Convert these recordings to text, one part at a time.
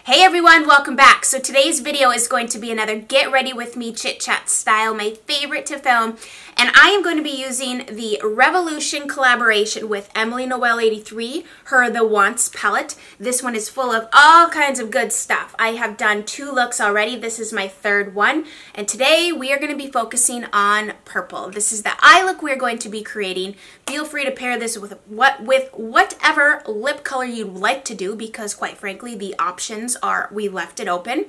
Hey everyone, welcome back. So today's video is going to be another get ready with me chit chat style, my favorite to film. And I am going to be using the Revolution collaboration with Emily Noel 83, her The Wants palette. This one is full of all kinds of good stuff. I have done 2 looks already. This is my 3rd one. And today we are going to be focusing on purple. This is the eye look we're going to be creating. Feel free to pair this with whatever lip color you'd like to do, because quite frankly, the options are, we left it open.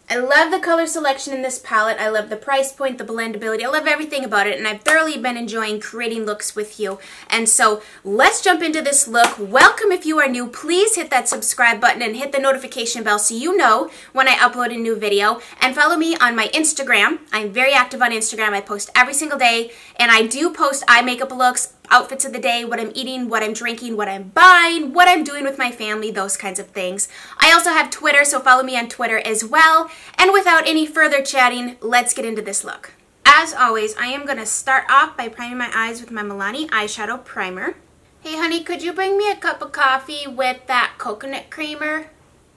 I love the color selection in this palette. I love the price point, the blendability. I love everything about it, and I've thoroughly been enjoying creating looks with you. And so let's jump into this look. Welcome if you are new. Please hit that subscribe button and hit the notification bell so you know when I upload a new video. And follow me on my Instagram. I'm very active on Instagram. I post every single day, and I do post eye makeup looks, outfits of the day, what I'm eating, what I'm drinking, what I'm buying, what I'm doing with my family, those kinds of things. I also have Twitter, so follow me on Twitter as well. And without any further chatting, let's get into this look. As always, I am going to start off by priming my eyes with my Milani eyeshadow primer. Hey honey, could you bring me a cup of coffee with that coconut creamer?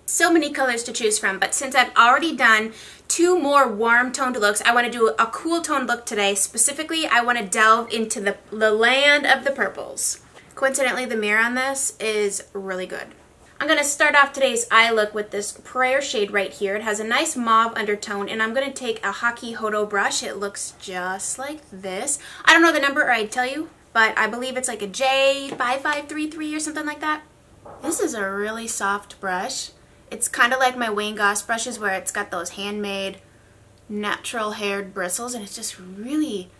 So many colors to choose from, but since I've already done 2 more warm toned looks, I want to do a cool toned look today. Specifically, I want to delve into the land of the purples. Coincidentally, the mirror on this is really good. I'm going to start off today's eye look with this prayer shade right here. It has a nice mauve undertone, and I'm going to take a Haki Hodo brush. It looks just like this. I don't know the number, or I'd tell you, but I believe it's like a J5533 or something like that. This is a really soft brush. It's kind of like my Wayne Goss brushes, where it's got those handmade natural haired bristles, and it's just really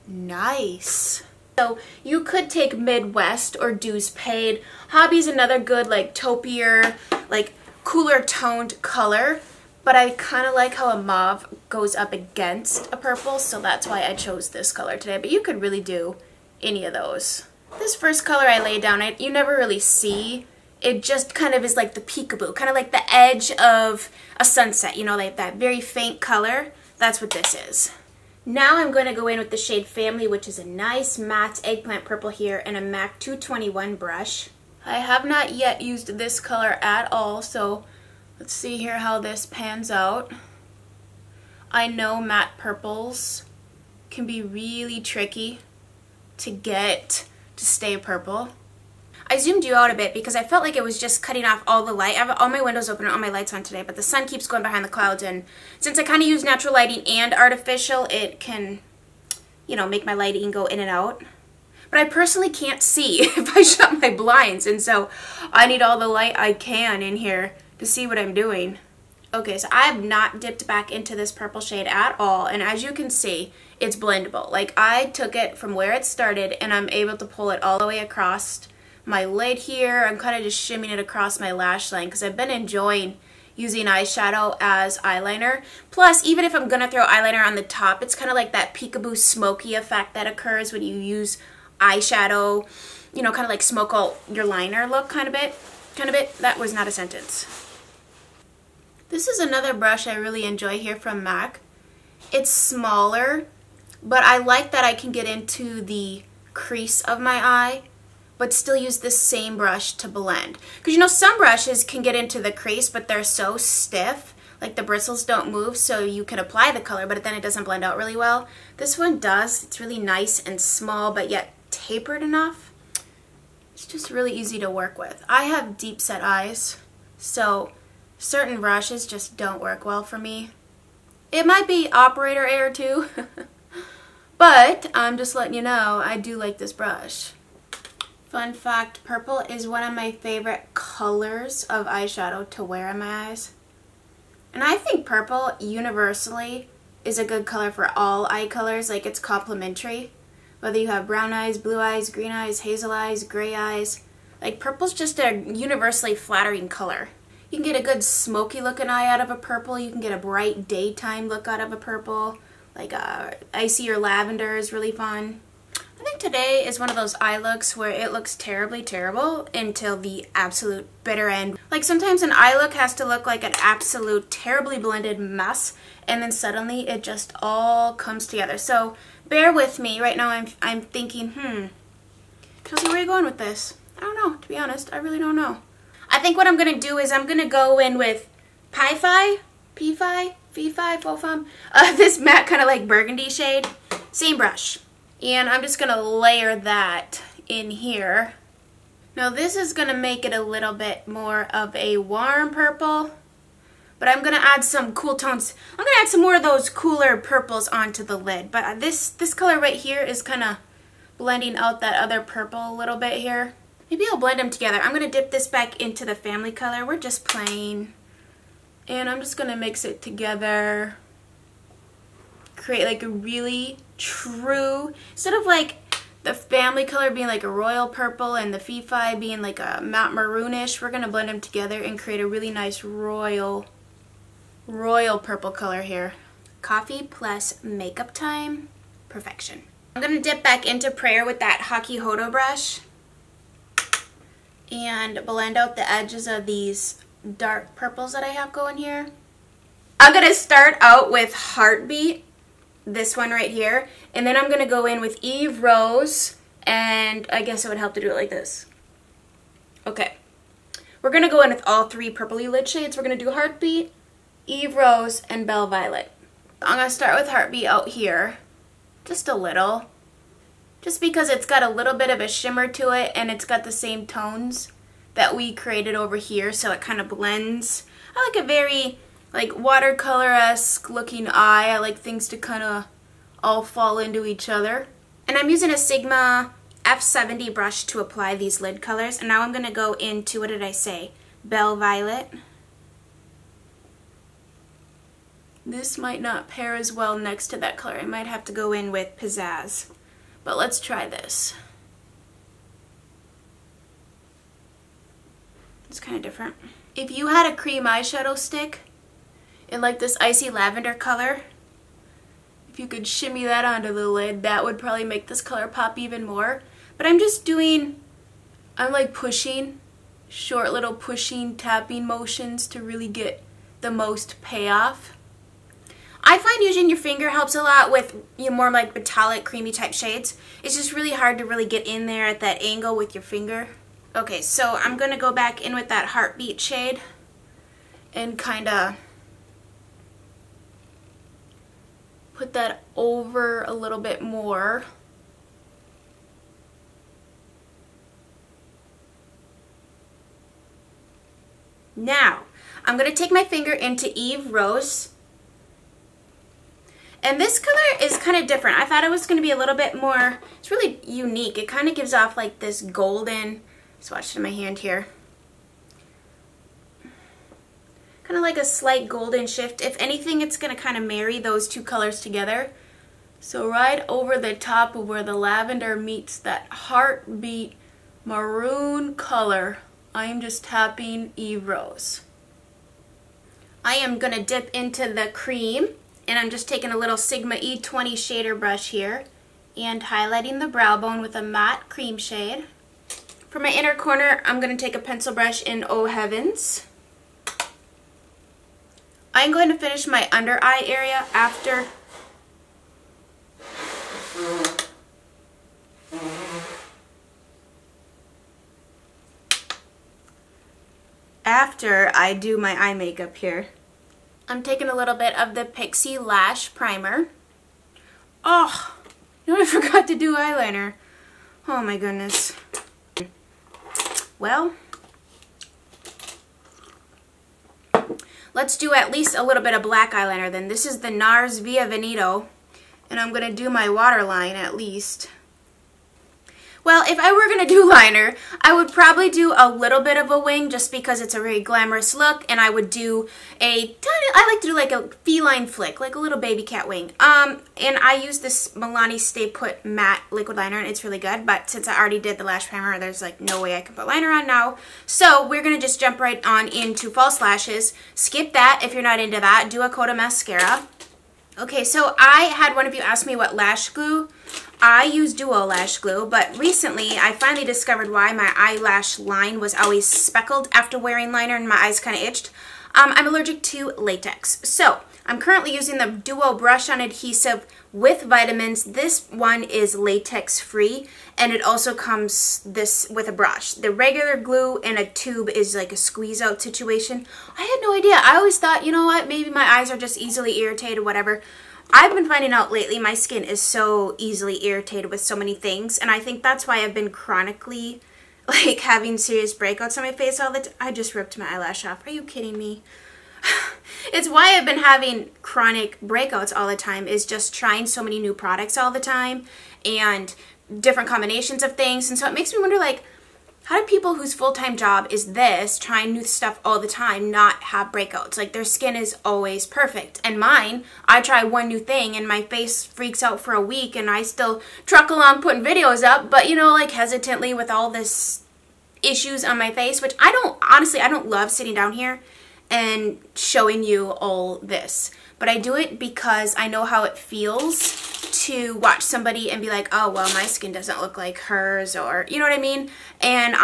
nice. So you could take Midwest or Deuce Paid. Hobby's another good, like, taupier, like cooler toned color, but I kind of like how a mauve goes up against a purple, so that's why I chose this color today. But you could really do any of those. This first color I laid down, you never really see. It just kind of is like the peekaboo, kind of like the edge of a sunset, you know, like that very faint color. That's what this is. Now I'm going to go in with the shade Family, which is a nice matte eggplant purple here, and a MAC 221 brush. I have not yet used this color at all, so let's see here how this pans out. I know matte purples can be really tricky to get to stay purple. I zoomed you out a bit because I felt like it was just cutting off all the light. I have all my windows open and all my lights on today, but the sun keeps going behind the clouds, and since I kind of use natural lighting and artificial, it can, you know, make my lighting go in and out. But I personally can't see if I shut my blinds, and so I need all the light I can in here to see what I'm doing. Okay, so I have not dipped back into this purple shade at all, and as you can see, it's blendable. Like, I took it from where it started, and I'm able to pull it all the way across my lid here. I'm kind of just shimming it across my lash line because I've been enjoying using eyeshadow as eyeliner. Plus, even if I'm going to throw eyeliner on the top, it's kind of like that peekaboo smoky effect that occurs when you use eyeshadow, you know, kind of like smoke out your liner look kind of bit. That was not a sentence. This is another brush I really enjoy here from MAC. It's smaller, but I like that I can get into the crease of my eye but still use this same brush to blend. Because, you know, some brushes can get into the crease, but they're so stiff, like the bristles don't move, so you can apply the color, but then it doesn't blend out really well. This one does. It's really nice and small, but yet tapered enough. It's just really easy to work with. I have deep set eyes, so certain brushes just don't work well for me. It might be operator error too, but I'm just letting you know, I do like this brush. Fun fact, purple is one of my favorite colors of eyeshadow to wear on my eyes. And I think purple universally is a good color for all eye colors, like it's complementary. Whether you have brown eyes, blue eyes, green eyes, hazel eyes, gray eyes, like purple's just a universally flattering color. You can get a good smoky looking eye out of a purple, you can get a bright daytime look out of a purple, like icy or lavender is really fun. I think today is one of those eye looks where it looks terribly terrible until the absolute bitter end. Like sometimes an eye look has to look like an absolute terribly blended mess, and then suddenly it just all comes together. So bear with me. Right now I'm thinking, Chelsea, where are you going with this? I don't know, to be honest. I really don't know. I think what I'm going to do is I'm going to go in with Pi-Fi? P-Fi? Fee-Fi? Fo-Fum? This matte kind of like burgundy shade. Same brush. And I'm just going to layer that in here. Now this is going to make it a little bit more of a warm purple. But I'm going to add some cool tones. I'm going to add some more of those cooler purples onto the lid. But this color right here is kind of blending out that other purple a little bit here. Maybe I'll blend them together. I'm going to dip this back into the family color. We're just plain. And I'm just going to mix it together. Create like a really true, instead of like the family color being like a royal purple and the Fee-Fi being like a matte maroonish, we're going to blend them together and create a really nice royal purple color here. Coffee plus makeup time. Perfection. I'm going to dip back into Prayer with that Haki Hodo brush and blend out the edges of these dark purples that I have going here. I'm going to start out with Heartbeat, this one right here, and then I'm going to go in with Eve Rose, and I guess it would help to do it like this. Okay. We're going to go in with all three purpley lid shades. We're going to do Heartbeat, Eve Rose, and Belle Violet. I'm going to start with Heartbeat out here. Just a little. Just because it's got a little bit of a shimmer to it and it's got the same tones that we created over here, so it kind of blends. I like a very like watercolor-esque looking eye. I like things to kind of all fall into each other. And I'm using a Sigma F70 brush to apply these lid colors. And now I'm going to go into, what did I say? Belle Violet. This might not pair as well next to that color. I might have to go in with Pizzazz. But let's try this. It's kind of different. If you had a cream eyeshadow stick in like this icy lavender color, if you could shimmy that onto the lid, that would probably make this color pop even more. But I'm like pushing, short little pushing, tapping motions to really get the most payoff. I find using your finger helps a lot with more like metallic, creamy type shades. It's just really hard to really get in there at that angle with your finger. Okay, so I'm going to go back in with that Heartbeat shade and kind of put that over a little bit more. Now, I'm going to take my finger into Eve Rose. And this color is kind of different. I thought it was going to be a little bit more, it's really unique. It kind of gives off like this golden, swatched in my hand here. Kind of like a slight golden shift. If anything, it's going to kind of marry those two colors together. So right over the top of where the lavender meets that Heartbeat maroon color, I am just tapping Eve Rose. I am going to dip into the cream. And I'm just taking a little Sigma E20 shader brush here and highlighting the brow bone with a matte cream shade. For my inner corner, I'm going to take a pencil brush in Oh Heavens. I'm going to finish my under eye area after I do my eye makeup here. I'm taking a little bit of the Pixie Lash Primer. Oh, you know, I forgot to do eyeliner. Oh my goodness. Well, let's do at least a little bit of black eyeliner then. This is the NARS Via Veneto, and I'm going to do my waterline at least. Well, if I were going to do liner, I would probably do a little bit of a wing just because it's a very glamorous look, and I would do I like to do like a feline flick, like a little baby cat wing. And I use this Milani Stay Put Matte Liquid Liner, and it's really good, but since I already did the lash primer, there's like no way I can put liner on now. So we're going to just jump right on into false lashes. Skip that if you're not into that. Do a coat of mascara. Okay, so I had one of you ask me what lash glue. I use Duo Lash Glue, but recently I finally discovered why my eyelash line was always speckled after wearing liner and my eyes kind of itched. I'm allergic to latex. So I'm currently using the Duo Brush On Adhesive with vitamins. This one is latex free, and it also comes this with a brush. The regular glue in a tube is like a squeeze out situation. I had no idea. I always thought, you know what, maybe my eyes are just easily irritated, whatever. I've been finding out lately my skin is so easily irritated with so many things, and I think that's why I've been chronically like having serious breakouts on my face all the time. I just ripped my eyelash off. Are you kidding me? It's why I've been having chronic breakouts all the time, is just trying so many new products all the time and different combinations of things. And so it makes me wonder, like, how do people whose full-time job is this, trying new stuff all the time, not have breakouts? Like, their skin is always perfect. And mine, I try one new thing and my face freaks out for a week and I still truck along putting videos up, but, you know, like, hesitantly with all this issues on my face, which honestly, I don't love sitting down here and showing you all this. But I do it because I know how it feels to watch somebody and be like, oh, well, my skin doesn't look like hers, or, you know what I mean? And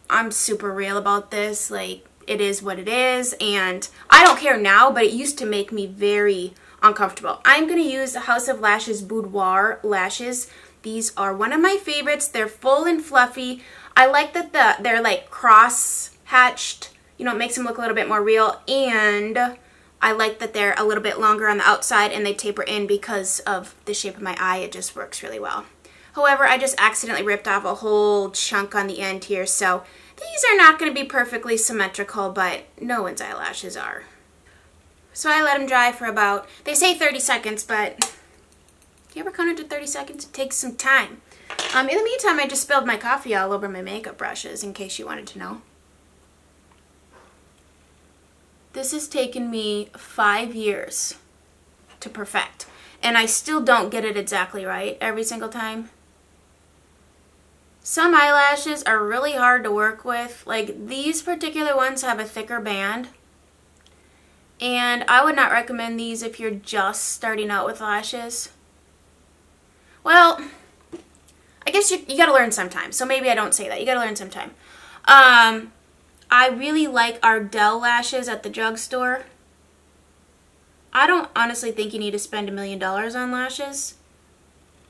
I'm super real about this. Like, it is what it is, and I don't care now, but it used to make me very uncomfortable. I'm going to use the House of Lashes Boudoir lashes. These are one of my favorites. They're full and fluffy. I like that they're like cross-hatched. You know, it makes them look a little bit more real, and I like that they're a little bit longer on the outside and they taper in because of the shape of my eye. It just works really well. However, I just accidentally ripped off a whole chunk on the end here, so these are not going to be perfectly symmetrical, but no one's eyelashes are. So I let them dry for about, they say 30 seconds, but you ever count it to 30 seconds? It takes some time. In the meantime, I just spilled my coffee all over my makeup brushes, in case you wanted to know. This has taken me 5 years to perfect, and I still don't get it exactly right every single time. Some eyelashes are really hard to work with. Like, these particular ones have a thicker band, and I would not recommend these if you're just starting out with lashes. Well, I guess you gotta learn sometime, so maybe I don't say that. You gotta learn sometime. I really like Ardell lashes at the drugstore. I don't honestly think you need to spend $1 million on lashes.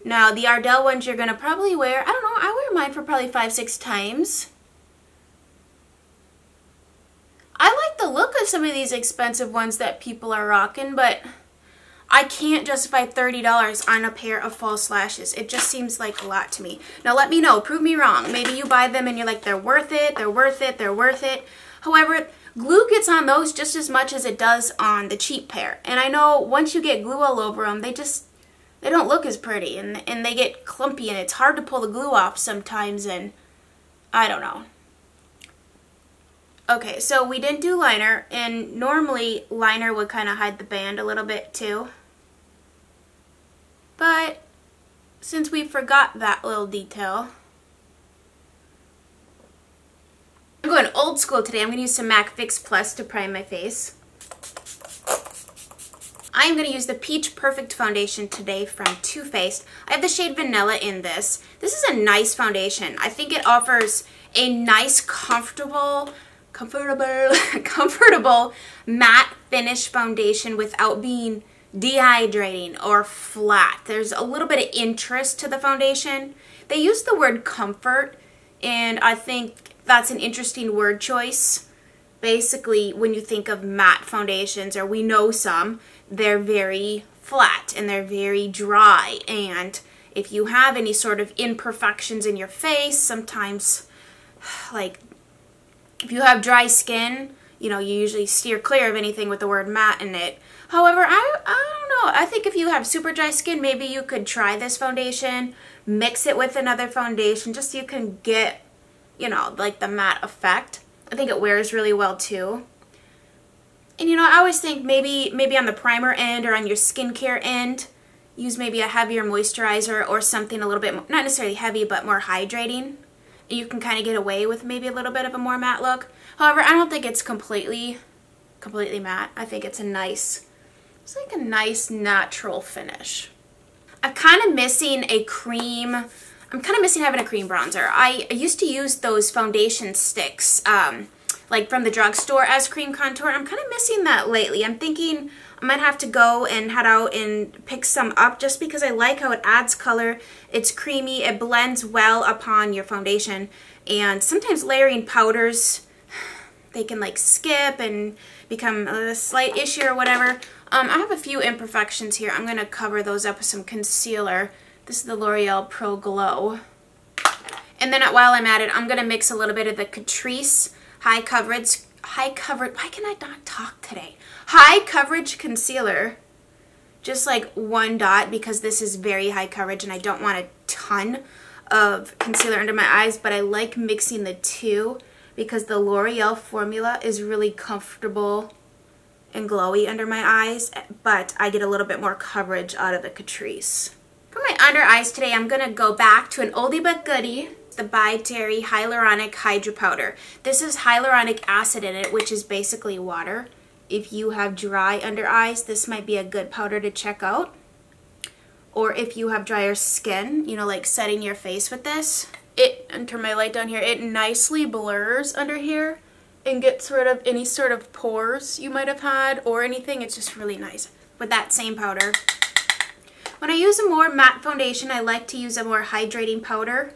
Now, the Ardell ones you're going to probably wear, I don't know, I wear mine for probably 5-6 times. I like the look of some of these expensive ones that people are rocking, but I can't justify $30 on a pair of false lashes. It just seems like a lot to me. Now let me know, prove me wrong. Maybe you buy them and you're like, they're worth it, they're worth it, they're worth it. However, glue gets on those just as much as it does on the cheap pair. And I know once you get glue all over them, they don't look as pretty, and they get clumpy, and it's hard to pull the glue off sometimes, and I don't know. Okay, so we didn't do liner, and normally liner would kind of hide the band a little bit too. But since we forgot that little detail, I'm going old school today. I'm going to use some MAC Fix Plus to prime my face. I'm going to use the Peach Perfect Foundation today from Too Faced. I have the shade Vanilla in this. This is a nice foundation. I think it offers a nice, comfortable matte finish foundation without being dehydrating or flat. There's a little bit of interest to the foundation. They use the word comfort, and I think that's an interesting word choice. Basically, when you think of matte foundations, or we know some, they're very flat and they're very dry, and if you have any sort of imperfections in your face, sometimes, like, if you have dry skin, you know, you usually steer clear of anything with the word matte in it. However, I don't know. I think if you have super dry skin, maybe you could try this foundation, mix it with another foundation, just so you can get, you know, like the matte effect. I think it wears really well too. And you know, I always think maybe on the primer end or on your skincare end, use maybe a heavier moisturizer or something a little bit more, not necessarily heavy, but more hydrating. You can kind of get away with maybe a little bit of a more matte look. However, I don't think it's completely matte. I think it's it's like a nice natural finish. I'm kind of missing a cream. I'm kind of missing having a cream bronzer. I used to use those foundation sticks, like from the drugstore as cream contour. I'm kind of missing that lately. I'm thinking I might have to go and head out and pick some up just because I like how it adds color. It's creamy, it blends well upon your foundation, and sometimes layering powders, they can like skip and become a slight issue or whatever. I have a few imperfections here. I'm going to cover those up with some concealer. This is the L'Oreal Pro Glow. And then while I'm at it, I'm going to mix a little bit of the Catrice high coverage, why can I not talk today? High coverage concealer. Just like one dot because this is very high coverage and I don't want a ton of concealer under my eyes, but I like mixing the two because the L'Oreal formula is really comfortable and glowy under my eyes, but I get a little bit more coverage out of the Catrice. For my under eyes today, I'm going to go back to an oldie but goodie, the By Terry Hyaluronic Hydra Powder. This is hyaluronic acid in it, which is basically water. If you have dry under eyes, this might be a good powder to check out. Or if you have drier skin, you know, like setting your face with this. And turn my light down here, it nicely blurs under here and gets rid of any sort of pores you might have had or anything. It's just really nice with that same powder. When I use a more matte foundation, I like to use a more hydrating powder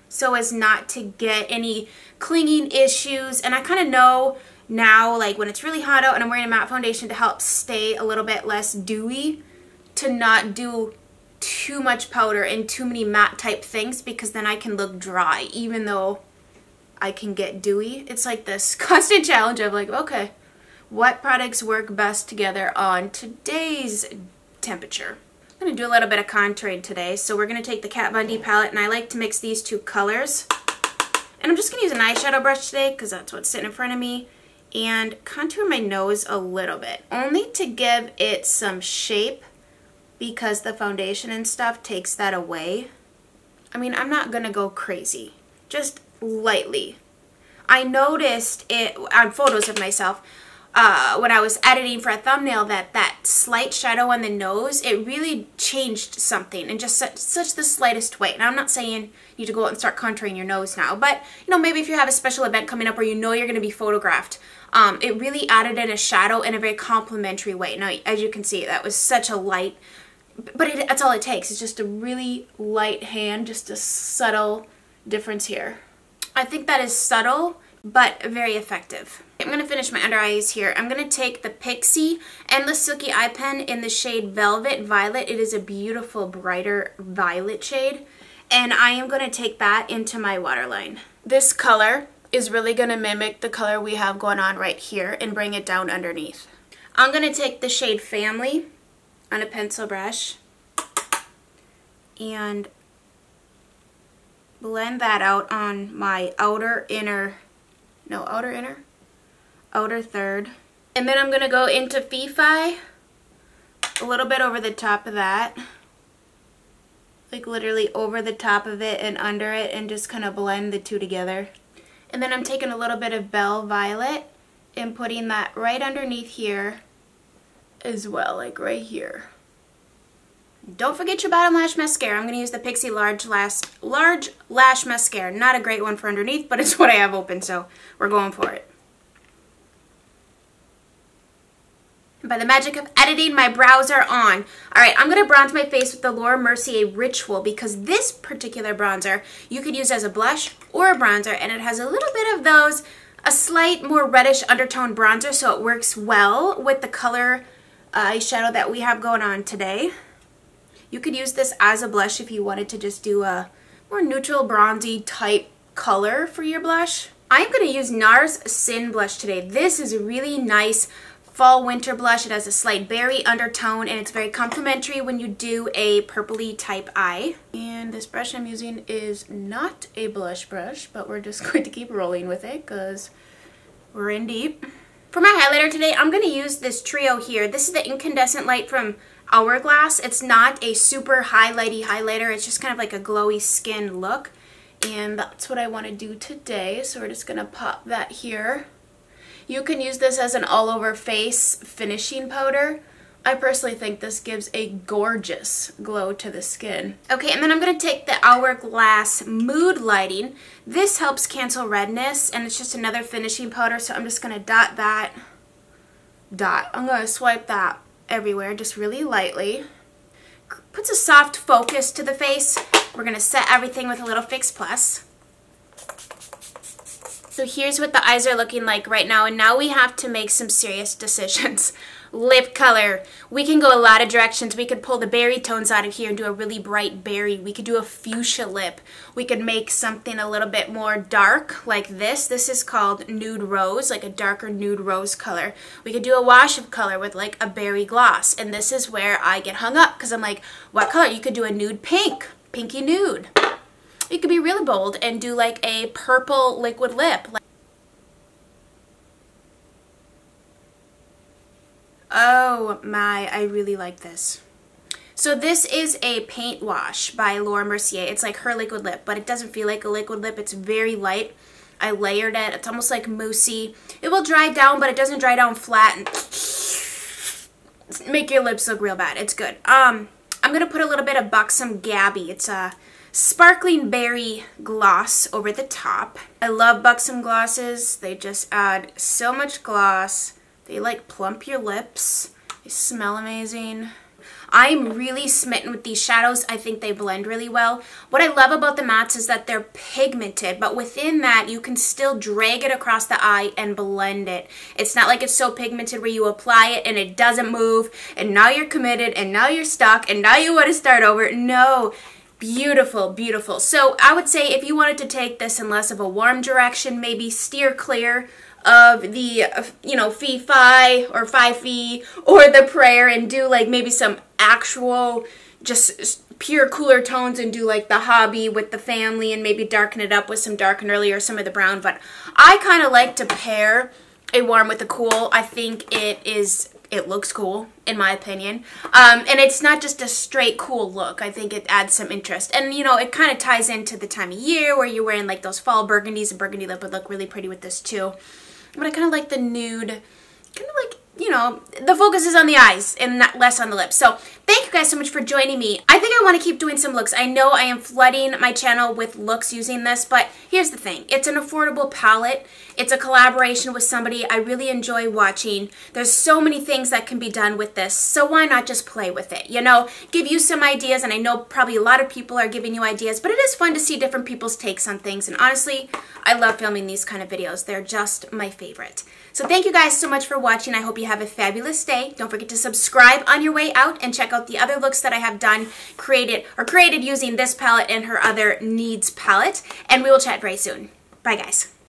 so as not to get any clinging issues. And I kind of know now, like when it's really hot out and I'm wearing a matte foundation, to help stay a little bit less dewy, to not do too much powder and too many matte type things, because then I can look dry even though I can get dewy. It's like this constant challenge of like, okay, what products work best together on today's temperature? I'm going to do a little bit of contouring today. So we're going to take the Kat Von D palette, and I like to mix these two colors. And I'm just going to use an eyeshadow brush today because that's what's sitting in front of me, and contour my nose a little bit, only to give it some shape because the foundation and stuff takes that away. I mean, I'm not going to go crazy, just lightly. I noticed it on photos of myself when I was editing for a thumbnail that slight shadow on the nose, it really changed something in just such the slightest way. And I'm not saying you need to go out and start contouring your nose now, but you know, maybe if you have a special event coming up or you know you're going to be photographed, it really added in a shadow in a very complimentary way. Now, as you can see, that was such a light, but that's all it takes. It's just a really light hand, just a subtle difference here. I think that is subtle, but very effective. I'm going to finish my under eyes here. I'm going to take the Pixie Endless Silky Eye Pen in the shade Velvet Violet. It is a beautiful, brighter violet shade. And I am going to take that into my waterline. This color is really going to mimic the color we have going on right here and bring it down underneath. I'm going to take the shade Family on a pencil brush and blend that out on my outer third. And then I'm going to go into Fi a little bit over the top of that. Like literally over the top of it and under it, and just kind of blend the two together. And then I'm taking a little bit of Belle Violet and putting that right underneath here as well, like right here. Don't forget your bottom lash mascara. I'm going to use the Pixie Large Lash Mascara. Not a great one for underneath, but it's what I have open, so we're going for it. And by the magic of editing, my brows are on. Alright, I'm going to bronze my face with the Laura Mercier Ritual, because this particular bronzer you could use as a blush or a bronzer, and it has a little bit of those, a slight more reddish undertone bronzer, so it works well with the color eyeshadow that we have going on today. You could use this as a blush if you wanted to just do a more neutral bronzy type color for your blush. I'm going to use NARS Sin Blush today. This is a really nice fall winter blush. It has a slight berry undertone, and it's very complimentary when you do a purpley type eye. And this brush I'm using is not a blush brush, but we're just going to keep rolling with it because we're in deep. For my highlighter today, I'm going to use this trio here. This is the Incandescent Light from Hourglass. It's not a super highlighty highlighter. It's just kind of like a glowy skin look. And that's what I want to do today. So we're just going to pop that here. You can use this as an all-over face finishing powder. I personally think this gives a gorgeous glow to the skin. Okay, and then I'm going to take the Hourglass Mood Lighting. This helps cancel redness, and it's just another finishing powder, so I'm just going to dot that. I'm going to swipe that everywhere, just really lightly. Puts a soft focus to the face. We're going to set everything with a little Fix Plus. So here's what the eyes are looking like right now, and now we have to make some serious decisions. Lip color. We can go a lot of directions. We could pull the berry tones out of here and do a really bright berry. We could do a fuchsia lip. We could make something a little bit more dark like this. This is called Nude Rose, like a darker nude rose color. We could do a wash of color with like a berry gloss, and this is where I get hung up because I'm like, what color? You could do a nude pink, pinky nude. You could be really bold and do like a purple liquid lip. Oh my, I really like this. So this is a paint wash by Laura Mercier. It's like her liquid lip, but it doesn't feel like a liquid lip. It's very light. I layered it. It's almost like moussey. It will dry down, but it doesn't dry down flat and make your lips look real bad. It's good. I'm going to put a little bit of Buxom Gabby. It's a sparkling berry gloss over the top. I love Buxom glosses. They just add so much gloss. They like plump your lips. They smell amazing. I'm really smitten with these shadows. I think they blend really well. What I love about the mattes is that they're pigmented, but within that you can still drag it across the eye and blend it. It's not like it's so pigmented where you apply it and it doesn't move and now you're committed and now you're stuck and now you want to start over. No. Beautiful, beautiful. So I would say if you wanted to take this in less of a warm direction, maybe steer clear of the, Fee Fi or Fi Fi or the prayer and do like maybe some actual just pure cooler tones and do like the hobby with the family and maybe darken it up with some dark and early or some of the brown. But I kind of like to pair a warm with a cool. I think it looks cool, in my opinion. And it's not just a straight cool look. I think it adds some interest. And, it kind of ties into the time of year where you're wearing like those fall burgundies. A burgundy lip would look really pretty with this too. But I kind of like the nude, kind of like, the focus is on the eyes and not less on the lips. So thank you guys so much for joining me. I think I want to keep doing some looks. I know I am flooding my channel with looks using this, but here's the thing. It's an affordable palette. It's a collaboration with somebody I really enjoy watching. There's so many things that can be done with this, so why not just play with it? Give you some ideas, and I know probably a lot of people are giving you ideas, but it is fun to see different people's takes on things, and honestly, I love filming these kind of videos. They're just my favorite. So thank you guys so much for watching. I hope you have a fabulous day. Don't forget to subscribe on your way out and check out the other looks that I have done, created using this palette and her other Needs palette, and we will chat very soon. Bye guys.